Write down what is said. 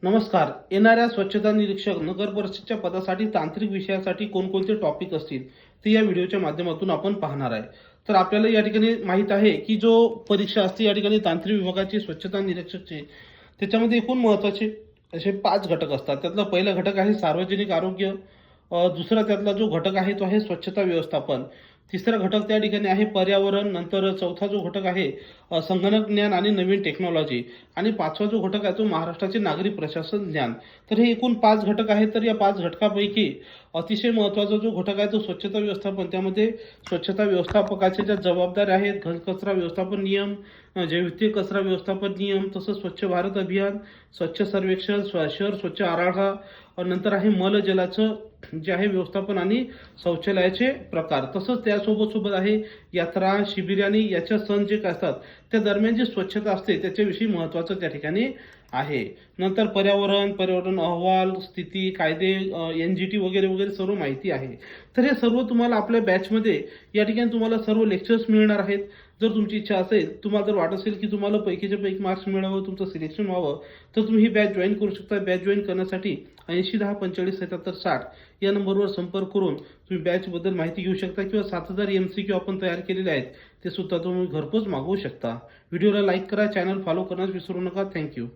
नमस्कार. येणाऱ्या स्वच्छता निरीक्षक नगर परिषदच्या पदासाठी तांत्रिक विषयासाठी कोणकोणते टॉपिक असतील ते या व्हिडिओच्या माध्यमातून आपण पाहणार आहे. तर आपल्याला या ठिकाणी माहित आहे की जो परीक्षा असते या ठिकाणी तांत्रिक विभागाची स्वच्छता निरीक्षकची त्याच्यामध्ये एकूण महत्त्वाचे असे 5 घटक असतात. त्यातला पहिला घटक आहे सार्वजनिक आरोग्य. दुसरा त्यातला जो घटक आहे तो आहे स्वच्छता व्यवस्थापन. तिसरा घटक त्या ठिकाणी आहे पर्यावरण. नंतर चौथा जो घटक आहे संगणक ज्ञान आणि नवीन टेक्नॉलॉजी. आणि पाचवा जो घटक आहे तो महाराष्ट्राचे नागरी प्रशासन ज्ञान. तर हे एकूण 5 घटक आहेत. तर या 5 घटकापैकी अतिशय महत्त्वाचा जो घटक आहे तो स्वच्छता व्यवस्थापन. त्यामध्ये स्वच्छता व्यवस्थापकाच्या ज्या जबाबदाऱ्या आहेत, घनकचरा व्यवस्थापन नियम, जैविक कचरा व्यवस्थापन नियम, तसंच स्वच्छ भारत अभियान, स्वच्छ सर्वेक्षण, शहर स्वच्छ आराखडा, नंतर आहे मलजलाचं जे आहे व्यवस्थापन आणि शौचालयाचे प्रकार. तसंच त्यासोबत आहे यात्रा, शिबिरे आणि याच्या सण जे काय असतात त्या दरम्यान जी स्वच्छता असते त्याच्याविषयी महत्त्वाचं त्या ठिकाणी आहे. नंतर पर्यावरण अहवाल, स्थिती, कायदे, NGT वगैरे वगैरे सर्व माहिती आहे. तर हे सर्व तुम्हाला आपल्या बॅचमध्ये या ठिकाणी तुम्हाला सर्व लेक्चर्स मिळणार आहेत. जर तुमची इच्छा असेल, तुम्हाला जर वाटत असेल की तुम्हाला पैकीच्या पैकी मार्क्स मिळावं, तुमचं सिलेक्शन व्हावं, तर तुम्ही ही बॅच जॉईन करू शकता. बॅच जॉईन करण्यासाठी 8010457760 या नंबरवर संपर्क करून तुम्ही बॅचबद्दल माहिती घेऊ शकता किंवा 7000 MCQ आपण तयार केलेले आहेत ते सुद्धा तुम्ही घरपोच मागवू शकता. व्हिडिओला लाईक करा, चॅनल फॉलो करण्यास विसरू नका. थँक्यू.